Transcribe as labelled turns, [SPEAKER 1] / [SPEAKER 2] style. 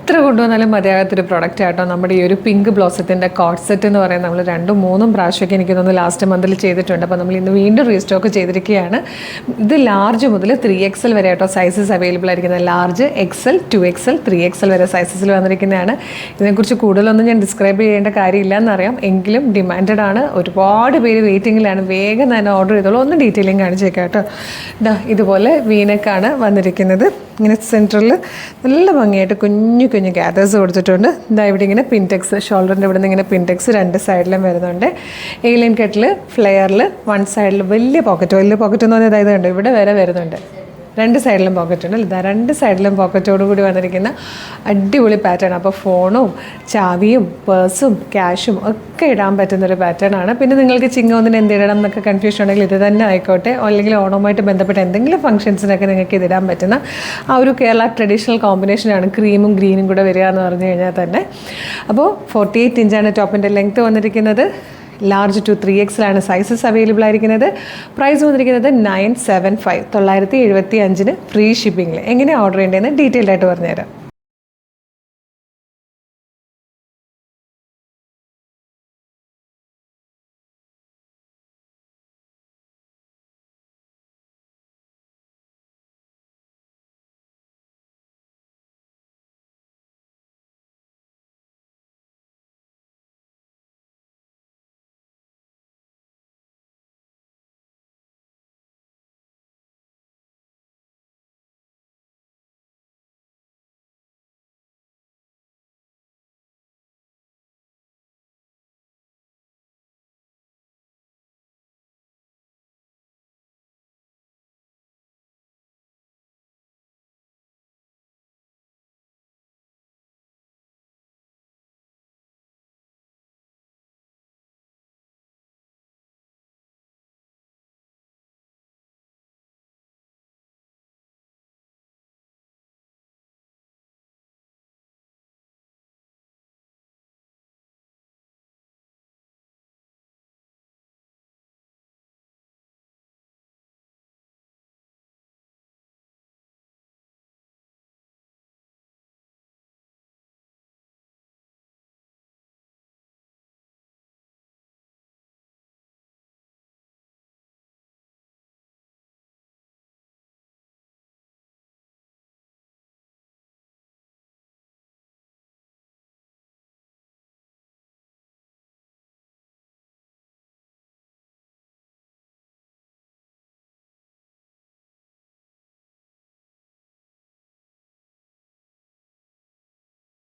[SPEAKER 1] എത്ര കൊണ്ടുവന്നാലും മതിയാകാത്തൊരു പ്രൊഡക്റ്റ് ആട്ടോ നമ്മുടെ ഈ ഒരു പിങ്ക് ബ്ലോസത്തിൻ്റെ കോട്ട് സെറ്റ് എന്ന് പറയുന്നത്. നമ്മൾ 2-3 പ്രാവശ്യമൊക്കെ എനിക്ക് തോന്നുന്നു ലാസ്റ്റ് മന്തിൽ ചെയ്തിട്ടുണ്ട്. അപ്പോൾ നമ്മൾ ഇന്ന് വീണ്ടും റീസ്റ്റോക്ക് ചെയ്തിരിക്കുകയാണ്. ഇത് ലാർജ് മുതൽ 3XL വരെ ആട്ടോ സൈസസ് അവൈലബിൾ ആയിരിക്കുന്നത്. ലാർജ്, XL, 2XL, 3XL വരെ സൈസസിൽ വന്നിരിക്കുന്നതാണ്. ഇതിനെക്കുറിച്ച് കൂടുതലൊന്നും ഞാൻ ഡിസ്ക്രൈബ് ചെയ്യേണ്ട കാര്യമില്ല എന്നറിയാം, എങ്കിലും ഡിമാൻഡഡ് ആണ്. ഒരുപാട് പേര് വെയിറ്റിങ്ങിലാണ്. വേഗം തന്നെ ഓർഡർ ചെയ്തോളൂ. ഒന്ന് ഡീറ്റെയിലിംഗ് കാണിച്ചേക്കാം കേട്ടോ. ഇതുപോലെ വീനക്കാണ് വന്നിരിക്കുന്നത്. ഇങ്ങനെ സെൻറ്ററിൽ നല്ല ഭംഗിയായിട്ട് കുഞ്ഞു കുഞ്ഞു ഗ്യാദേഴ്സ് കൊടുത്തിട്ടുണ്ട്. ഇവിടെ ഇങ്ങനെ പിൻടെക്സ്, ഷോൾഡറിൻ്റെ ഇവിടെ നിന്ന് ഇങ്ങനെ പിൻടെക്സ് 2 സൈഡിലും വരുന്നുണ്ട്. എയിലൈൻ കട്ടിൽ ഫ്ലെയറിൽ 1 സൈഡിൽ വലിയ പോക്കറ്റ് എന്ന് പറഞ്ഞാൽ അതായത് കണ്ടോ ഇവിടെ വരെ വരുന്നുണ്ട്. 2 സൈഡിലും പോക്കറ്റ് ഉണ്ട്. ഇതാ 2 സൈഡിലും പോക്കറ്റോട് കൂടി വന്നിരിക്കുന്ന അടിപൊളി പാറ്റേൺ. അപ്പോൾ ഫോണും ചാവിയും പേഴ്സും ക്യാഷും ഒക്കെ ഇടാൻ പറ്റുന്നൊരു പാറ്റേൺ ആണ്. പിന്നെ നിങ്ങൾക്ക് ചിങ്ങോന്നിന് എന്തിടണം എന്നൊക്കെ കൺഫ്യൂഷൻ ഉണ്ടെങ്കിൽ ഇത് തന്നെ ആയിക്കോട്ടെ. അല്ലെങ്കിൽ ഓണവുമായിട്ട് ബന്ധപ്പെട്ട എന്തെങ്കിലും ഫംഗ്ഷൻസിനൊക്കെ നിങ്ങൾക്ക് ഇതിടാൻ പറ്റുന്ന ആ ഒരു കേരള ട്രഡീഷണൽ കോമ്പിനേഷനാണ് ക്രീമും ഗ്രീനും കൂടെ വരിക എന്ന് പറഞ്ഞു കഴിഞ്ഞാൽ തന്നെ. അപ്പോൾ 48 ഇഞ്ചാണ് ടോപ്പിൻ്റെ ലെങ്ത്ത് വന്നിരിക്കുന്നത്. ലാർജ് ടു 3XL ആണ് സൈസസ് അവൈലബിൾ ആയിരിക്കുന്നത്. പ്രൈസ് വന്നിരിക്കുന്നത് 975 975 ഫ്രീ ഷിപ്പിങ്ങിൽ. എങ്ങനെ ഓർഡർ ചെയ്യേണ്ടതെന്ന് ഡീറ്റെയിൽഡ് ആയിട്ട് പറഞ്ഞുതരാം.